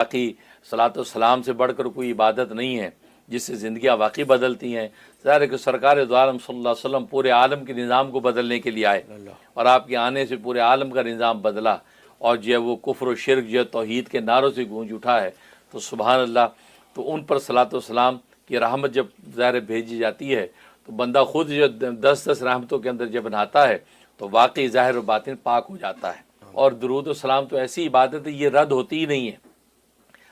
باقی صلاۃ و سلام سے بڑھ کر کوئی عبادت نہیں ہے جس سے زندگیاں واقعی بدلتی ہیں۔ ظاہر ہے کہ سرکار دو عالم صلی اللہ علیہ وسلم پورے عالم کے نظام کو بدلنے کے لیے آئے، اور آپ کے آنے سے پورے عالم کا نظام بدلا، اور جو ہے وہ کفر و شرک جو ہے توحید کے نعروں سے گونج اٹھا ہے۔ تو سبحان اللہ، تو ان پر صلاۃ و سلام کی رحمت جب ظاہر بھیجی جاتی ہے تو بندہ خود جو 10 رحمتوں کے اندر جب نہاتا ہے تو واقعی ظاہر و باطن پاک ہو جاتا ہے۔ اور درود و سلام تو ایسی عبادت ہے، یہ رد ہوتی ہی نہیں ہے۔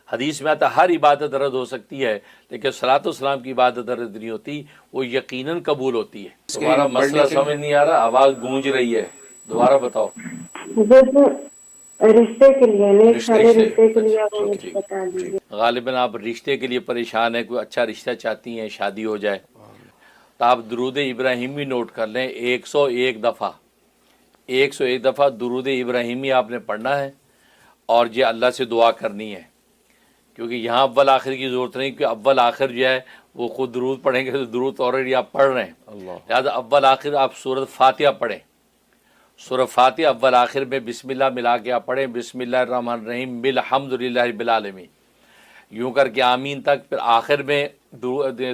حدیث میں آتا ہر عبادت رد ہو سکتی ہے، لیکن صلاۃ و سلام کی عبادت رد نہیں ہوتی، وہ یقیناً قبول ہوتی ہے۔ دوبارہ مسئلہ سمجھ نہیں آ رہا، آواز گونج رہی ہے، دوبارہ بتاؤ۔ رشتے کے لیے رشتے کے لیے آپ مجھے بتا دیجیے۔ غالباً آپ رشتے کے لیے پریشان ہیں، کوئی اچھا رشتہ چاہتی ہیں، شادی ہو جائے، تو آپ درود ابراہیمی نوٹ کر لیں 101 دفعہ، 101 دفعہ درود ابراہیمی آپ نے پڑھنا ہے، اور یہ اللہ سے دعا کرنی ہے، کیونکہ یہاں اول آخر کی ضرورت نہیں، کہ اول آخر جو ہے وہ خود درود پڑھیں گے تو درود آلریڈی آپ پڑھ رہے ہیں، لہٰذا اول آخر آپ سورۃ فاتحہ پڑھیں، سورہ فاتحہ اول آخر میں بسم اللہ ملا کے آپ پڑھیں، بسم اللہ الرحمن الرحیم بالحمد للہ رب العالمین، یوں کر کے آمین تک، پھر آخر میں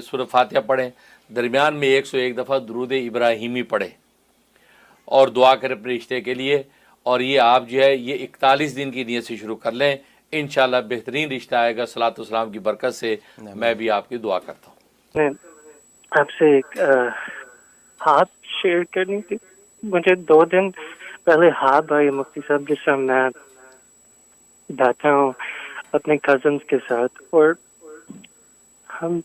سورہ فاتحہ پڑھیں، درمیان میں 101 دفعہ درود ابراہیمی پڑھیں، اور دعا کریں اپنے رشتے کے لیے۔ اور یہ آپ جو ہے یہ 41 دن کی نیت سے شروع کر لیں، انشاءاللہ بہترین رشتہ آئے گا صلاۃ والسلام کی برکت سے۔ میں بھی آپ کی دعا کرتا ہوں۔ میں آپ سے ایک ہاتھ شیئر کرنی تھی۔ مجھے 2 دن پہلے ہاتھ آئی مفتی صاحب، جس سے میں بیٹھا ہوں اپنے کزنس کے ساتھ، اور ہم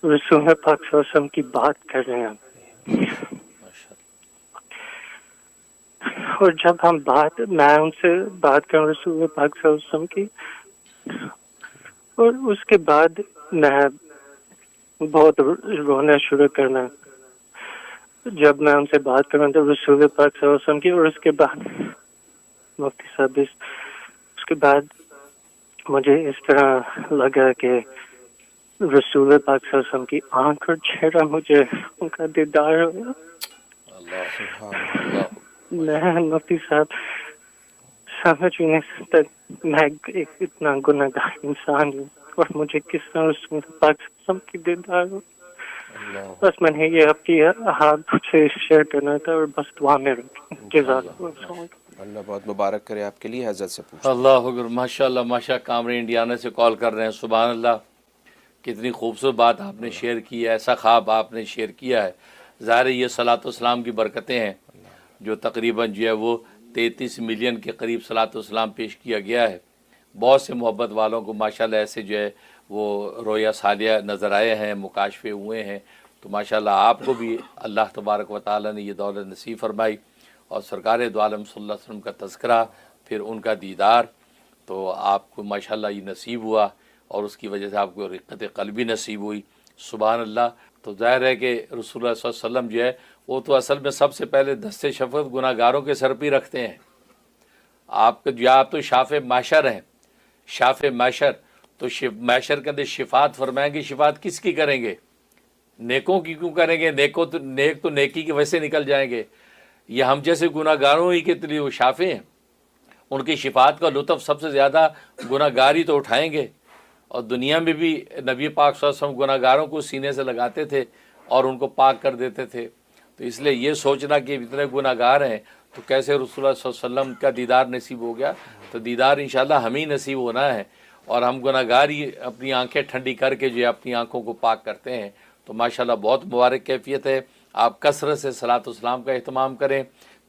رسول پاک صلی اللہ علیہ وسلم کی بات کر رہے ہیں، اور جب ہم میں ان سے بات کروں رسول پاک صلی اللہ علیہ وسلم کی، اور اس کے بعد میں بہت رونا شروع کرنا جب میں ان سے بات کروں تو رسول پاک صلی اللہ علیہ وسلم کی، اور اس کے بعد مفتی صاحب اس کے بعد مجھے اس طرح لگا کہ رسول پاک صلی اللہ علیہ وسلم کی آنکھ اور چہرہ مجھے ان کا دیدار ہوا۔ میں مفتی صاحب سمجھ بھی نہیں سکتا میں ایک اتنا گناہ گار انسان ہوں، اور مجھے کس طرح رسول پاک صلی اللہ علیہ وسلم کی دیدار ہو۔ بس میں نے یہ آپ کی ہاتھ سے شیئر کرنا تھا، اور بس دعا میں رکھیں۔ جزاک اللہ۔ اللہ بہت مبارک کرے آپ کے لیے۔ حضرت سے پوچھیں۔ اللہ اکبر، ماشاء اللہ، ماشاء اللہ، کامرے انڈیانا سے کال کر رہے ہیں۔ سبحان اللہ، کتنی خوبصورت بات آپ نے شیئر کی ہے، ایسا خواب آپ نے شیئر کیا ہے۔ ظاہر ہے یہ صلاۃ والسلام کی برکتیں ہیں، جو تقریباً جو ہے وہ 33 ملین کے قریب صلاۃ والسلام پیش کیا گیا ہے۔ بہت سے محبت والوں کو ماشاءاللہ ایسے جو ہے وہ رویا صالحہ نظر آئے ہیں، مکاشفے ہوئے ہیں۔ تو ماشاءاللہ آپ کو بھی اللہ تبارک و تعالیٰ نے یہ دولت نصیب فرمائی، اور سرکار دو عالم صلی اللہ علیہ وسلم کا تذکرہ، پھر ان کا دیدار، تو آپ کو ماشاءاللہ یہ نصیب ہوا، اور اس کی وجہ سے آپ کو رقت قلبی نصیب ہوئی۔ سبحان اللہ۔ تو ظاہر ہے کہ رسول اللہ صلی اللہ علیہ وسلم جو ہے وہ تو اصل میں سب سے پہلے دست شفقت گناہ گاروں کے سر پہ رکھتے ہیں۔ آپ تو شافع معاشر ہیں، شافع معاشر، تو معاشر کے اندر شفاعت فرمائیں گے، شفاعت کس کی کریں گے؟ نیکوں کی کیوں کریں گے؟ نیک تو نیکی کی وجہ سے نکل جائیں گے۔ یہ ہم جیسے گناہ گاروں ہی کے لیے وہ شافع ہیں، ان کی شفاعت کا لطف سب سے زیادہ گناہ گار ہی تو اٹھائیں گے۔ اور دنیا میں بھی نبی پاک صلی اللہ علیہ وسلم گناہ گاروں کو سینے سے لگاتے تھے اور ان کو پاک کر دیتے تھے۔ تو اس لیے یہ سوچنا کہ اتنے گناہ گار ہیں تو کیسے رسول اللہ صلی اللہ علیہ وسلم کا دیدار نصیب ہو گیا؟ تو دیدار انشاءاللہ ہمیں ہی نصیب ہونا ہے، اور ہم گناہ گار ہی اپنی آنکھیں ٹھنڈی کر کے جو ہے اپنی آنکھوں کو پاک کرتے ہیں۔ تو ماشاءاللہ بہت مبارک کیفیت ہے۔ آپ کثرت سے صلاۃ والسلام کا اہتمام کریں،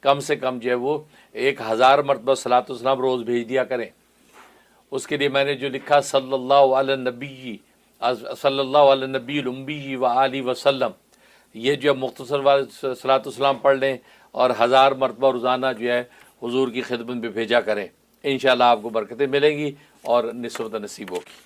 کم سے کم جو ہے وہ 1000 مرتبہ صلاۃ والسلام روز بھیج دیا کریں۔ اس کے لیے میں نے جو لکھا صلی اللہ علیہ نبی الامی و آلہ وسلم، یہ جو مختصر صلاۃ والسلام پڑھ لیں اور 1000 مرتبہ روزانہ جو ہے حضور کی خدمت میں بھیجا کریں، انشاءاللہ آپ کو برکتیں ملیں گی اور نسبت نصیب ہوگی۔